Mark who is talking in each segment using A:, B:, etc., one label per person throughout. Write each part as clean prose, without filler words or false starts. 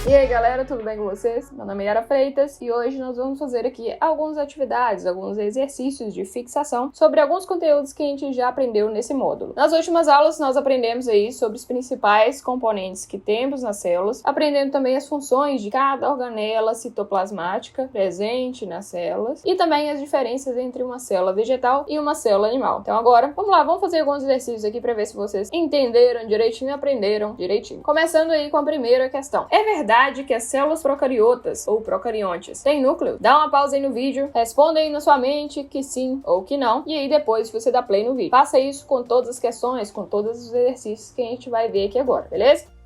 A: E aí galera, tudo bem com vocês? Meu nome é Yara Freitas e hoje nós vamos fazer aqui algumas atividades, alguns exercícios de fixação sobre alguns conteúdos que a gente já aprendeu nesse módulo. Nas últimas aulas nós aprendemos aí sobre os principais componentes que temos nas células, aprendendo também as funções de cada organela citoplasmática presente nas células e também as diferenças entre uma célula vegetal e uma célula animal. Então agora, vamos lá, vamos fazer alguns exercícios aqui para ver se vocês entenderam direitinho e aprenderam direitinho. Começando aí com a primeira questão. É verdade que as células procariotas ou procariontes têm núcleo? Dá uma pausa aí no vídeo, responda aí na sua mente que sim ou que não, e aí depois você dá play no vídeo. Faça isso com todas as questões, com todos os exercícios que a gente vai ver aqui agora, beleza?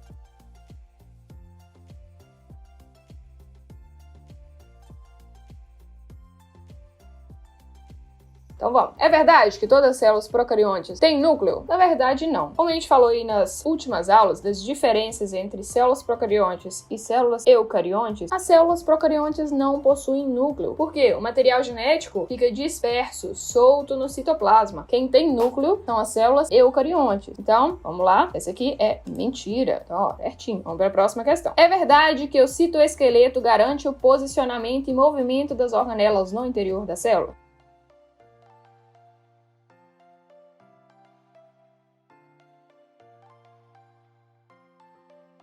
A: Então vamos. É verdade que todas as células procariontes têm núcleo? Na verdade, não. Como a gente falou aí nas últimas aulas das diferenças entre células procariontes e células eucariontes, as células procariontes não possuem núcleo. Por quê? O material genético fica disperso, solto no citoplasma. Quem tem núcleo são as células eucariontes. Então, vamos lá. Essa aqui é mentira. Então, ó, certinho. Vamos para a próxima questão. É verdade que o citoesqueleto garante o posicionamento e movimento das organelas no interior da célula?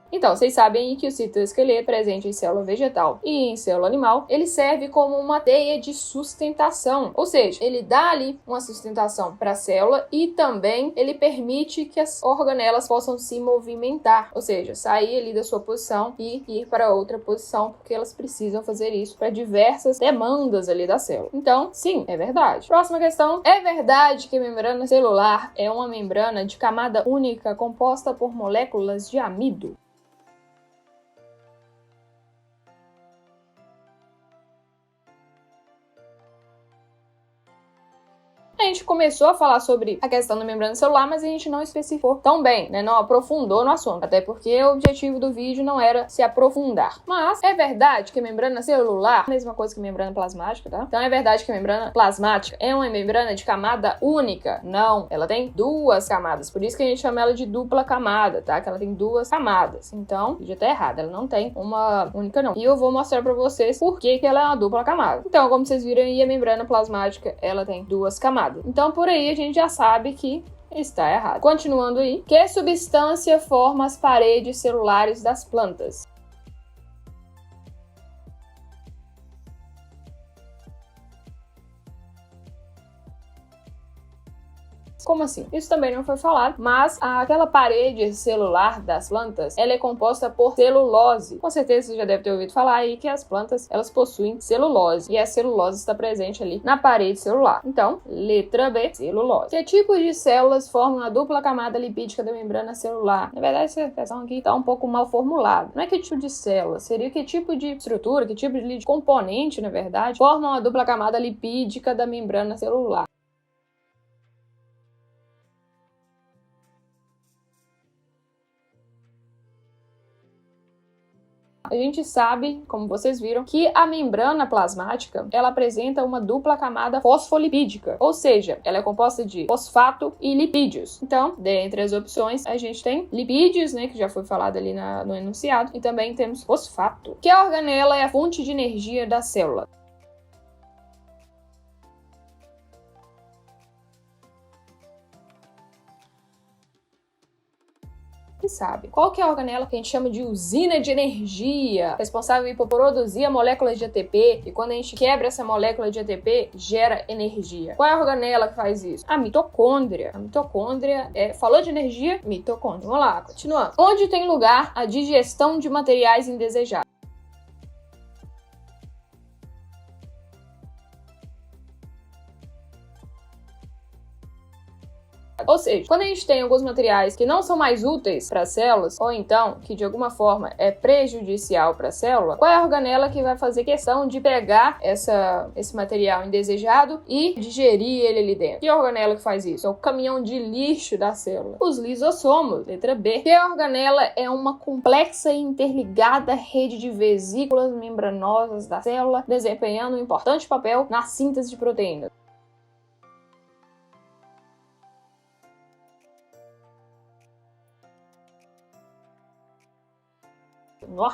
A: Então, vocês sabem que o citoesqueleto presente em célula vegetal e em célula animal, ele serve como uma teia de sustentação, ou seja, ele dá ali uma sustentação para a célula e também ele permite que as organelas possam se movimentar, ou seja, sair ali da sua posição e ir para outra posição, porque elas precisam fazer isso para diversas demandas ali da célula. Então, sim, é verdade. Próxima questão. É verdade que a membrana celular é uma membrana de camada única composta por moléculas de amido? A gente começou a falar sobre a questão da membrana celular, mas a gente não especificou tão bem, né? Não aprofundou no assunto, até porque o objetivo do vídeo não era se aprofundar. Mas é verdade que a membrana celular, a mesma coisa que a membrana plasmática, tá? Então é verdade que a membrana plasmática é uma membrana de camada única? Não, ela tem duas camadas, por isso que a gente chama ela de dupla camada, tá? Que ela tem duas camadas. Então, vídeo tá errado, ela não tem uma única não. E eu vou mostrar pra vocês por que ela é uma dupla camada. Então, como vocês viram aí, a membrana plasmática, ela tem duas camadas. Então, por aí a gente já sabe que está errado. Continuando aí, que substância forma as paredes celulares das plantas? Como assim? Isso também não foi falado, mas aquela parede celular das plantas, ela é composta por celulose. Com certeza você já deve ter ouvido falar aí que as plantas, elas possuem celulose, e a celulose está presente ali na parede celular. Então, letra B, celulose. Que tipo de células formam a dupla camada lipídica da membrana celular? Na verdade, essa questão aqui está um pouco mal formulada. Não é que tipo de célula, seria que tipo de estrutura, que tipo de componente, na verdade, formam a dupla camada lipídica da membrana celular. A gente sabe, como vocês viram, que a membrana plasmática, ela apresenta uma dupla camada fosfolipídica, ou seja, ela é composta de fosfato e lipídios. Então, dentre as opções, a gente tem lipídios, né, que já foi falado ali no enunciado, e também temos fosfato. Que a organela é a fonte de energia da célula? Sabe. Qual que é a organela que a gente chama de usina de energia, responsável por produzir a molécula de ATP, e quando a gente quebra essa molécula de ATP, gera energia? Qual é a organela que faz isso? A mitocôndria. A mitocôndria falou de energia? Mitocôndria. Vamos lá, continuando. Onde tem lugar a digestão de materiais indesejados? Ou seja, quando a gente tem alguns materiais que não são mais úteis para as células, ou então que de alguma forma é prejudicial para a célula, qual é a organela que vai fazer questão de pegar esse material indesejado e digerir ele ali dentro? Que organela que faz isso? É o caminhão de lixo da célula. Os lisossomos, letra B. Que organela é uma complexa e interligada rede de vesículas membranosas da célula, desempenhando um importante papel na síntese de proteínas.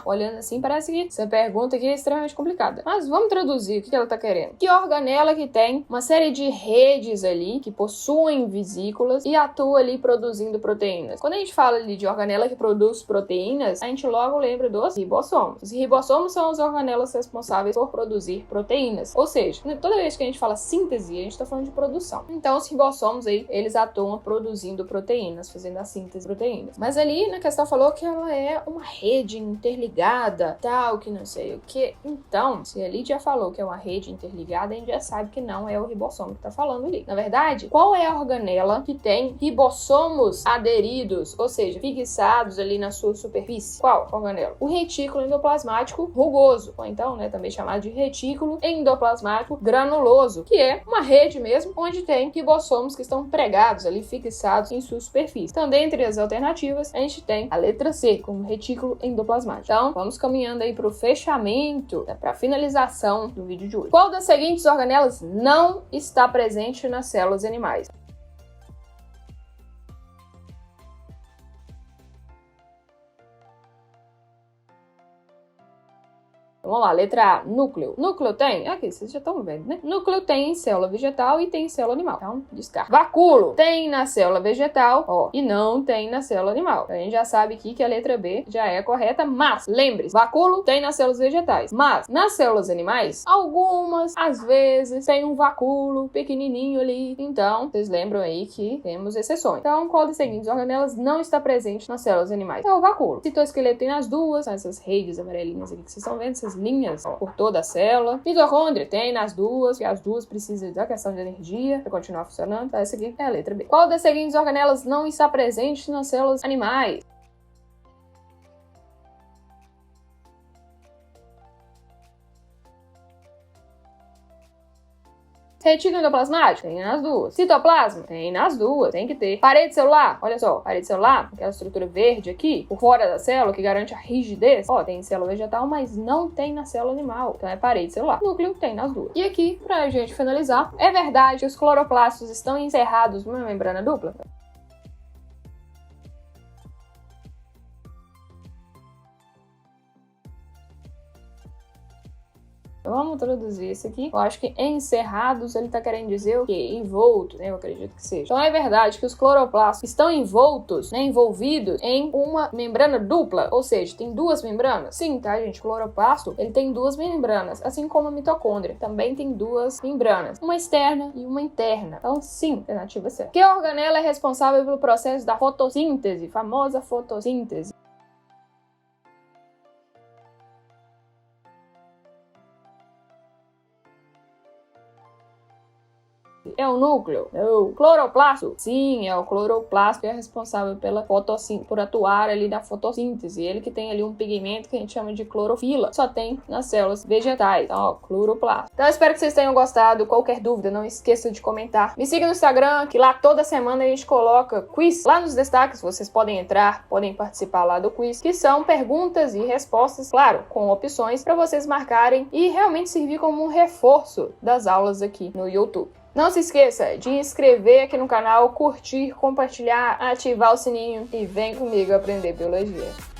A: Olhando assim, parece que essa pergunta aqui é extremamente complicada. Mas vamos traduzir o que ela tá querendo. Que organela que tem uma série de redes ali que possuem vesículas e atua ali produzindo proteínas. Quando a gente fala ali de organela que produz proteínas, a gente logo lembra dos ribossomos. Os ribossomos são as organelas responsáveis por produzir proteínas. Ou seja, toda vez que a gente fala síntese, a gente tá falando de produção. Então, os ribossomos aí, eles atuam produzindo proteínas, fazendo a síntese de proteínas. Mas ali, na questão falou que ela é uma rede interligada, tal, que não sei o que. Então, se ali já falou que é uma rede interligada, a gente já sabe que não é o ribossomo que tá falando ali. Na verdade, qual é a organela que tem ribossomos aderidos, ou seja, fixados ali na sua superfície? Qual organela? O retículo endoplasmático rugoso, ou então, né, também chamado de retículo endoplasmático granuloso, que é uma rede mesmo, onde tem ribossomos que estão pregados ali, fixados em sua superfície. Então, dentre as alternativas, a gente tem a letra C, como retículo endoplasmático. Então, vamos caminhando aí para o fechamento, para a finalização do vídeo de hoje. Qual das seguintes organelas não está presente nas células animais? Vamos lá, letra A, núcleo. Núcleo tem? Aqui, vocês já estão vendo, né? Núcleo tem em célula vegetal e tem em célula animal. Então, descarta. Vacúolo tem na célula vegetal, ó, e não tem na célula animal. A gente já sabe aqui que a letra B já é a correta, mas, lembre-se, vacúolo tem nas células vegetais. Mas, nas células animais, algumas, às vezes, tem um vacúolo pequenininho ali. Então, vocês lembram aí que temos exceções. Então, qual das seguintes organelas não está presente nas células animais? É o vacúolo. Citoesqueleto tem nas duas, essas redes amarelinhas aqui que vocês estão vendo, essas linhas, ó, por toda a célula. Mitocôndria tem nas duas, que as duas precisam da questão de energia para continuar funcionando. Então, essa aqui é a letra B. Qual das seguintes organelas não está presente nas células animais? Retículo endoplasmático? Tem nas duas. Citoplasma? Tem nas duas. Tem que ter. Parede celular? Olha só. Parede celular, aquela estrutura verde aqui, por fora da célula, que garante a rigidez. Ó, tem em célula vegetal, mas não tem na célula animal. Então é parede celular. Núcleo tem nas duas. E aqui, pra gente finalizar, é verdade que os cloroplastos estão encerrados numa membrana dupla? Vamos traduzir isso aqui. Eu acho que encerrados ele tá querendo dizer o quê? Envolto, né? Eu acredito que seja. Então é verdade que os cloroplastos estão envoltos, né? Envolvidos em uma membrana dupla, ou seja, tem duas membranas. Sim, tá, gente? O cloroplasto, ele tem duas membranas, assim como a mitocôndria. Também tem duas membranas, uma externa e uma interna. Então, sim, alternativa certa. Que organela é responsável pelo processo da fotossíntese, famosa fotossíntese? É o núcleo? Não. Cloroplasto? Sim, é o cloroplasto que é responsável pela fotossíntese, por atuar ali na fotossíntese. Ele que tem ali um pigmento que a gente chama de clorofila. Só tem nas células vegetais. Então, ó, cloroplasto. Então, eu espero que vocês tenham gostado. Qualquer dúvida, não esqueça de comentar. Me siga no Instagram, que lá toda semana a gente coloca quiz. Lá nos destaques, vocês podem entrar, podem participar lá do quiz, que são perguntas e respostas, claro, com opções para vocês marcarem e realmente servir como um reforço das aulas aqui no YouTube. Não se esqueça de inscrever aqui no canal, curtir, compartilhar, ativar o sininho e vem comigo aprender biologia.